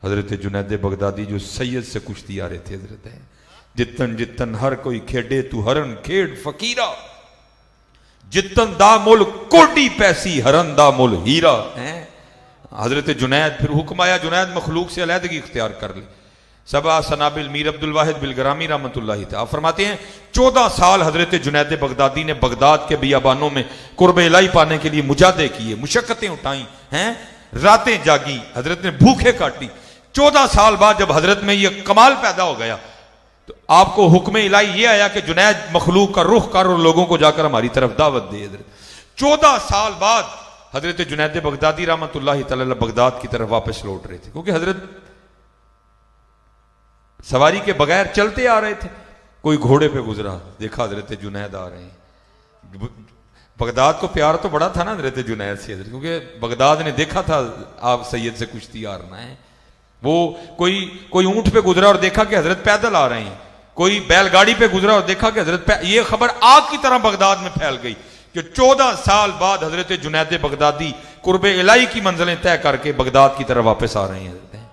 حضرت جنید بغدادی جو سید سے کشتی آ رہے تھے حضرت ہیں، جتن جتن ہر کوئی کھیڑے تو ہرن کھیڑ فقیرہ، جتن دا مل کوڈی پیسی ہرن دا مل ہیرا ہیں۔ حضرت جنید پھر حکم آیا جنید مخلوق سے علیحدگی اختیار کر لے۔ سبع سنابل میر عبد الواحد بلگرامی رحمۃ اللہ تعالی فرماتے ہیں 14 سال حضرت جنید بغدادی نے بغداد کے بیابانوں میں قرب الہی پانے کے لیے مجاہدے کیے، مشقتیں اٹھائیں ہیں، راتیں جاگی، حضرت نے بھوکے کاٹی۔ 14 سال بعد جب حضرت میں یہ کمال پیدا ہو گیا تو آپ کو حکم الہی یہ آیا کہ جنید مخلوق کا رخ کر اور لوگوں کو جا کر ہماری طرف دعوت دے۔ حضرت 14 سال بعد حضرت جنید بغدادی رحمۃ اللہ تعالی بغداد کی طرف واپس لوٹ رہے تھے، کیونکہ حضرت سواری کے بغیر چلتے آ رہے تھے۔ کوئی گھوڑے پہ گزرا، دیکھا حضرت جنید آ رہے ہیں۔ بغداد کو پیار تو بڑا تھا نا حضرت جنید سے، حضرت کیونکہ بغداد نے دیکھا تھا آپ سید سے کشتی آرنا ہے۔ وہ کوئی اونٹ پہ گزرا اور دیکھا کہ حضرت پیدل آ رہے ہیں، کوئی بیل گاڑی پہ گزرا اور دیکھا کہ حضرت یہ خبر آگ کی طرح بغداد میں پھیل گئی کہ 14 سال بعد حضرت جنید بغدادی قرب الہی کی منزلیں طے کر کے بغداد کی طرف واپس آ رہے ہیں۔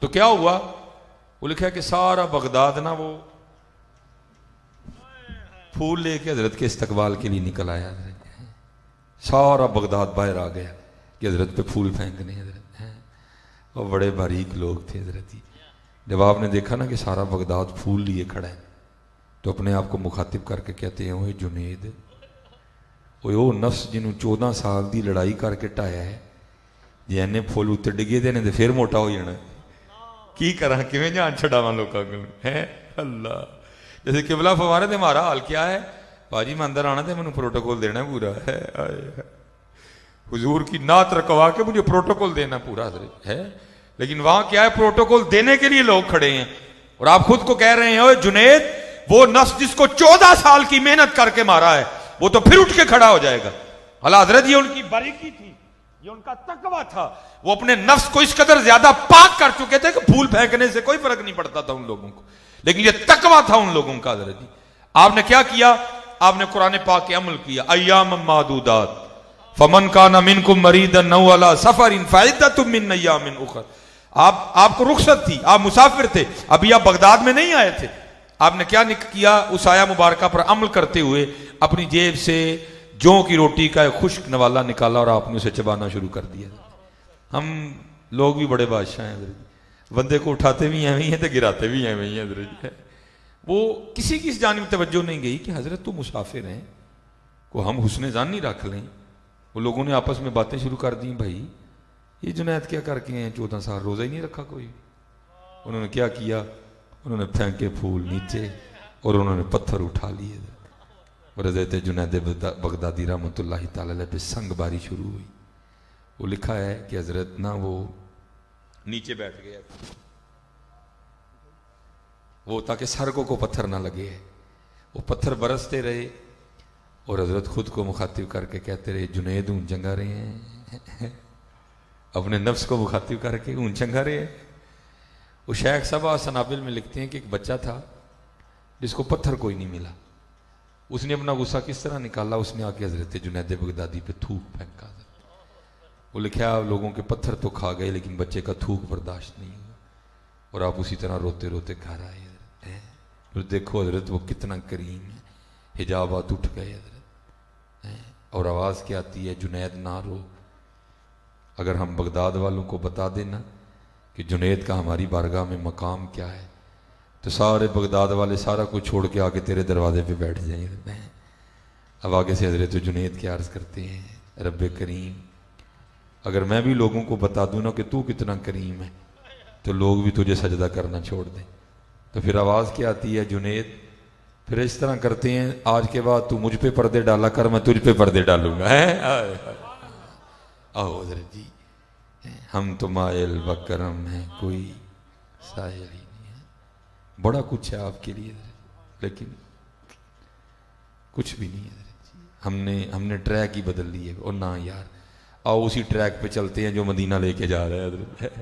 تو کیا ہوا؟ وہ لکھا کہ سارا بغداد نا وہ پھول لے کے حضرت کے استقبال کے لیے نکل آیا۔ سارا بغداد باہر آ گیا کہ حضرت پہ پھول پھینکنے حضرت ہیں، اور بڑے باریک لوگ تھے حضرت ہی۔ جب آپ نے دیکھا نا کہ سارا بغداد پھول لیے کھڑا ہے تو اپنے آپ کو مخاطب کر کے کہتے ہیں اوے جنید، وہ نفس جنہوں 14 سال دی لڑائی کر کے ٹایا ہے، جینے پھول اتر ڈگے دینے دے پھر موٹا ہو جانا کی کرا کیویں جان چھڑاواں لوکاں کول ہے اللہ۔ جیسے قبلہ فرما رہے تھے ہمارا حال کیا ہے باجی، میں اندر آنا تھے مجھے پروٹوکول دینا پورا ہے، حضور کی نعت رکوا کے مجھے پروٹوکول دینا پورا حضرت ہے، لیکن وہاں کیا ہے پروٹوکول دینے کے لیے لوگ کھڑے ہیں، اور آپ خود کو کہہ رہے ہیں اوے جنید وہ نفس جس کو 14 سال کی محنت کر کے مارا ہے وہ تو پھر اٹھ کے کھڑا ہو جائے گا۔ اللہ حضرت یہ ان کی باریکی تھی، یہ ان کا تقویٰ تھا، وہ اپنے نفس کو اس قدر زیادہ پاک کر چکے تھے کہ پھول پھینکنے سے کوئی فرق نہیں پڑتا تھا ان لوگوں کو، لیکن یہ تقویٰ تھا ان لوگوں کا حضرت۔ آپ نے کیا کیا؟ آپ نے قرآن پاک کے عمل کیا، ایام معدودات فمن کان منکم مریضا او علی سفر فعدۃ من ایام اخر۔ آپ کو رخصت تھی، آپ مسافر تھے، ابھی آپ بغداد میں نہیں آئے تھے۔ آپ نے کیا کیا؟ اس آیا مبارکہ پر عمل کرتے ہوئے اپنی جیب سے جو کی روٹی کا ایک خشک نوالا نکالا اور آپ نے اسے چبانا شروع کر دیا۔ ہم لوگ بھی بڑے بادشاہ ہیں حضرت، بندے کو اٹھاتے بھی ایویں ہیں تو گراتے بھی ایویں ہیں حضرت۔ وہ کسی کی اس جانب توجہ نہیں گئی کہ حضرت تو مسافر ہیں، کو ہم حسن ظن نہیں رکھ لیں۔ وہ لوگوں نے آپس میں باتیں شروع کر دیں، بھائی یہ جنید کیا کر کے ہیں 14 سال روزہ ہی نہیں رکھا کوئی۔ انہوں نے کیا کیا؟ انہوں نے پھینکے پھول نیچے اور انہوں نے پتھر اٹھا لیے، اور حضرت جنید بغدادی رحمۃ اللہ تعالی علیہ پہ سنگ باری شروع ہوئی۔ وہ لکھا ہے کہ حضرت نا وہ نیچے بیٹھ گیا وہ تاکہ سرکوں کو پتھر نہ لگے، وہ پتھر برستے رہے اور حضرت خود کو مخاطب کر کے کہتے رہے جنید اون چنگا رہے ہیں، اپنے نفس کو مخاطب کر کے اون چنگا رہے ہیں۔ وہ شیخ سبع سنابل میں لکھتے ہیں کہ ایک بچہ تھا جس کو پتھر کوئی نہیں ملا، اس نے اپنا غصہ کس طرح نکالا؟ اس نے آ کے حضرت جنید بغدادی پہ تھوک پھینکا۔ وہ لکھا لوگوں کے پتھر تو کھا گئے لیکن بچے کا تھوک برداشت نہیں ہوا، اور آپ اسی طرح روتے روتے گھر آئے۔ پھر دیکھو حضرت وہ کتنا کریم ہے، حجابات اٹھ گئے حضرت، اور آواز کیا آتی ہے جنید نہ رو۔ اگر ہم بغداد والوں کو بتا دینا کہ جنید کا ہماری بارگاہ میں مقام کیا ہے تو سارے بغداد والے سارا کچھ چھوڑ کے آ کے تیرے دروازے پہ بیٹھ جائیں۔ اب آگے سے حضرت جنید کی عرض کرتے ہیں رب کریم اگر میں بھی لوگوں کو بتا دوں نا کہ تو کتنا کریم ہے تو لوگ بھی تجھے سجدہ کرنا چھوڑ دیں۔ تو پھر آواز کیا آتی ہے جنید پھر اس طرح کرتے ہیں آج کے بعد تو مجھ پہ پردے ڈالا کر میں تجھ پہ پردے ڈالوں گا۔ آؤ حضرت جی، ہم تو مائل و کرم ہیں کوئی سائل ہی نہیں ہے، بڑا کچھ ہے آپ کے لیے لیکن کچھ بھی نہیں ہے حضرت جی۔ ہم نے ٹریک ہی بدل لی ہے، اور نہ یار آؤ اسی ٹریک پہ چلتے ہیں جو مدینہ لے کے جا رہا ہے حضرت۔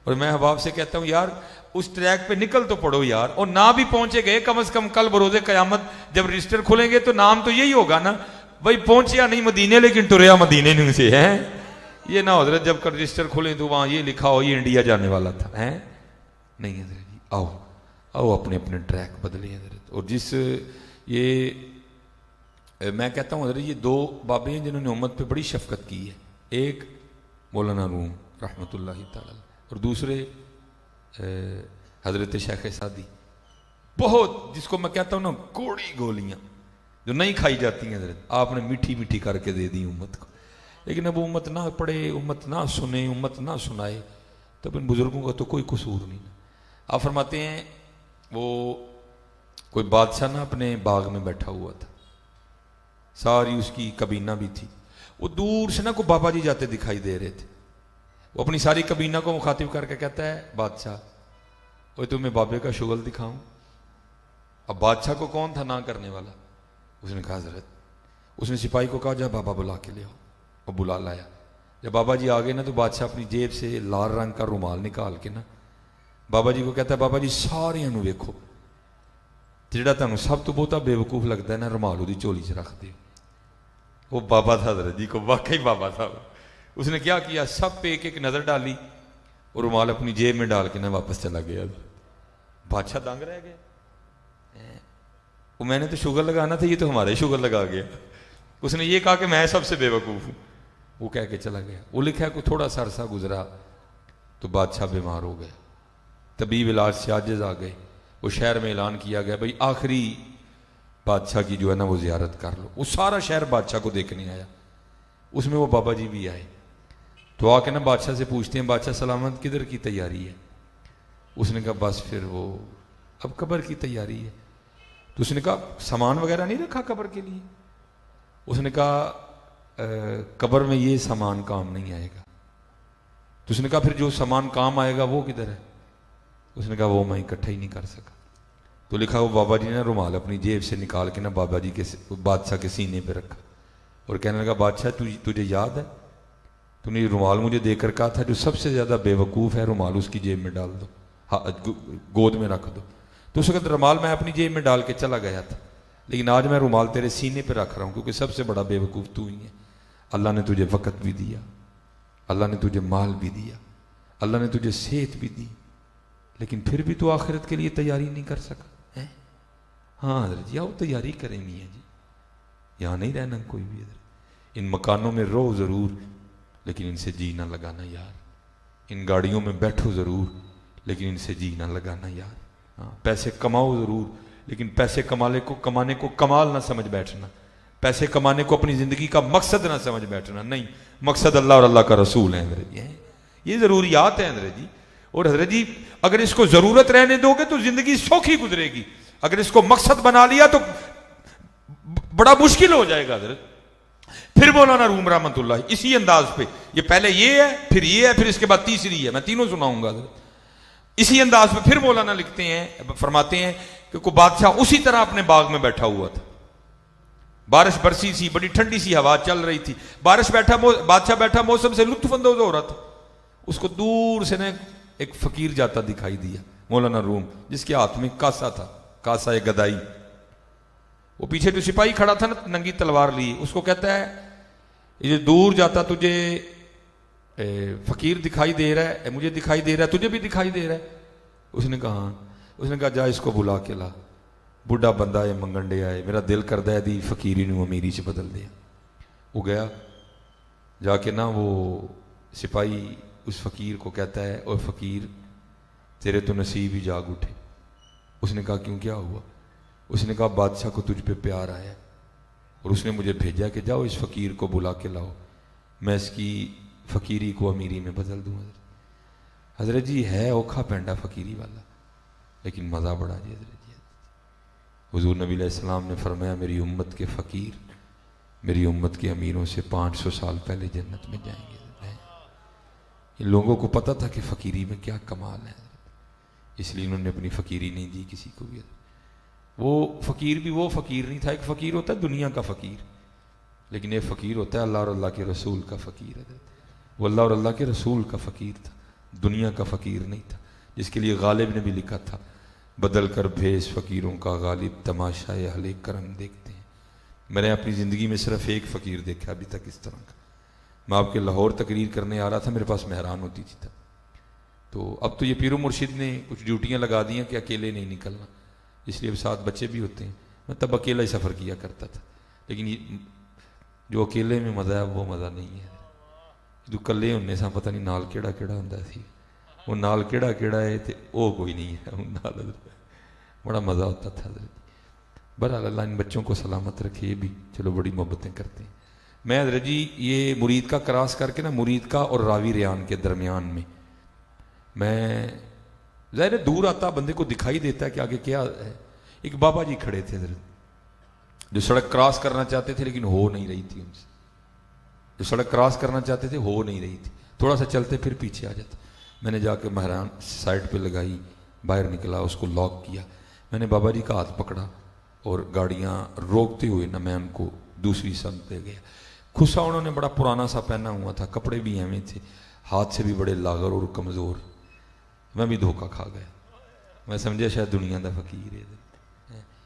اور میں احباب سے کہتا ہوں یار اس ٹریک پہ نکل تو پڑو یار، اور نہ بھی پہنچے گئے کم از کم کل بروز قیامت جب رجسٹر کھلیں گے تو نام تو یہی ہوگا نا بھائی پہنچیا نہیں مدینے لیکن ٹریا مدینے نہیں سے ہے۔ یہ نہ حضرت جب کا رجسٹر کھولیں تو وہاں یہ لکھا ہو یہ انڈیا جانے والا تھا ہیں نہیں حضرت جی آؤ آؤ اپنے اپنے ٹریک بدلے حضرت. اور جس یہ میں کہتا ہوں حضرت یہ دو بابے ہیں جنہوں نے امت پہ بڑی شفقت کی ہے. ایک مولانا روم رحمۃ اللہ تعالی اور دوسرے حضرت شیخ سعدی. بہت جس کو میں کہتا ہوں نا کوڑی گولیاں جو نہیں کھائی جاتی ہیں حضرت آپ نے میٹھی میٹھی کر کے دے دی امت کو. لیکن اب امت نہ پڑھے امت نہ سنے امت نہ سنائے تب ان بزرگوں کا تو کوئی قصور نہیں. آپ فرماتے ہیں وہ کوئی بادشاہ نا اپنے باغ میں بیٹھا ہوا تھا ساری اس کی کابینہ بھی تھی. وہ دور سے نا کوئی بابا جی جاتے دکھائی دے رہے تھے. وہ اپنی ساری کابینہ کو مخاطب کر کے کہتا ہے بادشاہ وہ تمہیں بابے کا شغل دکھاؤں. اب بادشاہ کو کون تھا نہ کرنے والا. اس نے کہا حضرت اس نے سپاہی کو کہا جا بابا بلا کے لے آؤ. اور بلا لایا. جب بابا جی آگے نا تو بادشاہ اپنی جیب سے لال رنگ کا رومال نکال کے نا بابا جی کو کہتا ہے بابا جی سارے انہوں ویکھو جڑا تمہیں سب تو بہتا بے وقوف لگتا ہے نا رومال دی چولی چ رکھ دے. وہ بابا تھا حضرت جی کو واقعی بابا تھا. اس نے کیا سب پہ ایک ایک نظر ڈالی اور رومال اپنی جیب میں ڈال کے نا واپس چلا گیا. بادشاہ دنگ رہ گیا. وہ میں نے تو شوگر لگانا تھا یہ تو ہمارے شوگر لگا گیا. اس نے یہ کہا کہ میں سب سے بے وقوف ہوں. وہ کہہ کے چلا گیا. وہ لکھا ہے کہ تھوڑا سا عرصہ گزرا تو بادشاہ بیمار ہو گیا. طبیب علاج سے عاجز آ گئے. وہ شہر میں اعلان کیا گیا بھائی آخری بادشاہ کی جو ہے نا وہ زیارت کر لو. وہ سارا شہر بادشاہ کو دیکھنے آیا. اس میں وہ بابا جی بھی آئے. تو آ کے نا بادشاہ سے پوچھتے ہیں بادشاہ سلامت کدھر کی تیاری ہے. اس نے کہا بس پھر وہ اب قبر کی تیاری ہے. تو اس نے کہا سامان وغیرہ نہیں رکھا قبر کے لیے. اس نے کہا قبر میں یہ سامان کام نہیں آئے گا. تو اس نے کہا پھر جو سامان کام آئے گا وہ کدھر ہے. اس نے کہا وہ میں اکٹھا ہی نہیں کر سکا. تو لکھا وہ بابا جی نے رومال اپنی جیب سے نکال کے نا بابا جی کے بادشاہ کے سینے پہ رکھا اور کہنے لگا بادشاہ تجھے یاد ہے تو نے یہ رومال مجھے دے کر کہا تھا جو سب سے زیادہ بے وقوف ہے رومال اس کی جیب میں ڈال دو گود میں رکھ دو. تو اس وقت رومال میں اپنی جیب میں ڈال کے چلا گیا تھا لیکن آج میں رومال تیرے سینے پہ رکھ رہا ہوں کیونکہ سب سے بڑا بے وقوف تو ہی ہے. اللہ نے تجھے وقت بھی دیا اللہ نے تجھے مال بھی دیا اللہ نے تجھے صحت بھی دی لیکن پھر بھی تو آخرت کے لیے تیاری نہیں کر سکا. ہاں حضرت جی آؤ تیاری کریں میاں جی یہاں نہیں رہنا کوئی بھی. حضرت ان مکانوں میں رہو ضرور لیکن ان سے جی نہ لگانا یار. ان گاڑیوں میں بیٹھو ضرور لیکن ان سے جی نہ لگانا یار. ہاں پیسے کماؤ ضرور لیکن پیسے کمانے کو کمال نہ سمجھ بیٹھنا. پیسے کمانے کو اپنی زندگی کا مقصد نہ سمجھ بیٹھنا. نہیں مقصد اللہ اور اللہ کا رسول ہے حضرت جی. یہ ضروریات ہیں حضرت جی. اور حضرت جی اگر اس کو ضرورت رہنے دو گے تو زندگی سوکھی گزرے گی. اگر اس کو مقصد بنا لیا تو بڑا مشکل ہو جائے گا حضرت. پھر مولانا روم رحمت اللہ اسی انداز پہ یہ پہلے یہ ہے پھر اس کے بعد تیسری ہے. میں تینوں سناؤں گا حضرت. اسی انداز پہ پھر مولانا لکھتے ہیں فرماتے ہیں کہ کوئی بادشاہ اسی طرح اپنے باغ میں بیٹھا ہوا تھا. بارش برسی سی بڑی ٹھنڈی سی ہوا چل رہی تھی. بادشاہ بیٹھا موسم سے لطف اندوز ہو رہا تھا. اس کو دور سے نا ایک فقیر جاتا دکھائی دیا مولانا روم جس کے ہاتھ میں کاسا تھا کاسا ایک گدائی. وہ پیچھے جو سپاہی کھڑا تھا نا ننگی تلوار لی اس کو کہتا ہے یہ دور جاتا تجھے فقیر دکھائی دے رہا ہے مجھے دکھائی دے رہا ہے تجھے بھی دکھائی دے رہا ہے. اس نے کہا ہاں. اس نے کہا جا اس کو بلا کے لا بڈھا بندہ ہے منگنڈے آئے میرا دل کردا ہے دی فقیری نو امیری سے بدل دیا. وہ گیا جا کے نا وہ سپاہی اس فقیر کو کہتا ہے اوہ فقیر تیرے تو نصیب ہی جاگ اٹھے. اس نے کہا کیوں کیا ہوا. اس نے کہا بادشاہ کو تجھ پہ پیار آیا اور اس نے مجھے بھیجا کہ جاؤ اس فقیر کو بلا کے لاؤ میں اس کی فقیری کو امیری میں بدل دوں. حضرت جی ہے اوکھا پینڈا فقیری والا لیکن مزہ بڑا جی. حضرت جی حضور نبی علیہ السلام نے فرمایا میری امت کے فقیر میری امت کے امیروں سے 500 سال پہلے جنت میں جائیں گے. ان لوگوں کو پتہ تھا کہ فقیری میں کیا کمال ہے اس لیے انہوں نے اپنی فقیری نہیں دی کسی کو بھی. وہ فقیر بھی وہ فقیر نہیں تھا. ایک فقیر ہوتا ہے دنیا کا فقیر لیکن ایک فقیر ہوتا ہے اللہ اور اللہ کے رسول کا فقیر. وہ اللہ اور اللہ کے رسول کا فقیر تھا دنیا کا فقیر نہیں تھا. جس کے لیے غالب نے بھی لکھا تھا بدل کر بھیس فقیروں کا غالب تماشا اہل کرم دیکھتے ہیں. میں نے اپنی زندگی میں صرف ایک فقیر دیکھا ابھی تک اس طرح کا میں آپ کے لاہور تقریر کرنے آ رہا تھا، میرے پاس مہران ہوتی تھی تب. تو اب تو یہ پیر و مرشد نے کچھ ڈیوٹیاں لگا دی ہیں کہ اکیلے نہیں نکلنا، اس لیے اب ساتھ بچے بھی ہوتے ہیں. میں تب اکیلا ہی سفر کیا کرتا تھا، لیکن یہ جو اکیلے میں مزہ ہے وہ مزہ نہیں ہے. جو کلے ہونے سا پتہ نہیں نال کیڑا کیڑا ہوندا سی، وہ نال کیڑا کیڑا ہے تے وہ کوئی نہیں ہے، وہ نال بڑا مزہ ہوتا تھا. بہرحال اللہ ان بچوں کو سلامت رکھے، یہ بھی چلو بڑی محبتیں کرتے ہیں. میں حضرت جی یہ مرید کا کراس کر کے نا، مرید کا اور راوی ریان کے درمیان میں ظاہر دور آتا بندے کو دکھائی دیتا ہے کہ آگے کیا ہے. ایک بابا جی کھڑے تھے حضرت، جو سڑک کراس کرنا چاہتے تھے لیکن ہو نہیں رہی تھی ان سے. جو سڑک کراس کرنا چاہتے تھے ہو نہیں رہی تھی، تھوڑا سا چلتے پھر پیچھے آ جاتا. میں نے جا کے مہران سائڈ پہ لگائی، باہر نکلا، اس کو لاک کیا. میں نے بابا جی کا ہاتھ پکڑا اور گاڑیاں روکتے ہوئے نا میں ان کو دوسری سمت لے گیا. خصا انہوں نے بڑا پرانا سا پہنا ہوا تھا، کپڑے بھی ایویں تھے، ہاتھ سے بھی بڑے لاغر اور کمزور. میں بھی دھوکہ کھا گیا، میں سمجھا شاید دنیا دا فقیر ہے.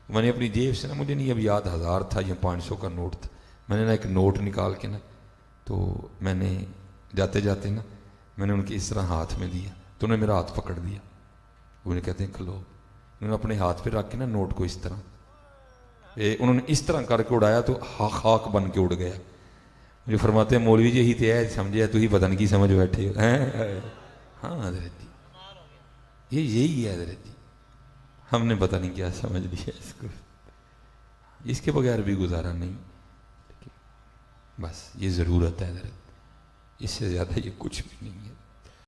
میں نے اپنی جیب سے نا، مجھے نہیں اب یاد 1000 تھا یا 500 کا نوٹ تھا، میں نے نا ایک نوٹ نکال کے نا، تو میں نے جاتے جاتے نا میں نے ان کے اس طرح ہاتھ میں دیا، تو انہوں نے میرا ہاتھ پکڑ دیا. وہ کہتے ہیں کھلو. انہوں نے اپنے ہاتھ پہ رکھ کے نا نوٹ کو اس طرح انہوں نے اس طرح کر کے اڑایا تو خاک بن کے اڑ گیا. مجھے فرماتے ہیں مولوی جی یہی تو ہے، سمجھے تو ہی پتہ نہیں کی سمجھ بیٹھے ہو. ہاں حضرت جی یہی ہے حضرت جی، ہم نے پتہ نہیں کیا سمجھ لیا اس کو، اس کے بغیر بھی گزارا نہیں. بس یہ ضرورت ہے حضرت، اس سے زیادہ یہ کچھ بھی نہیں ہے.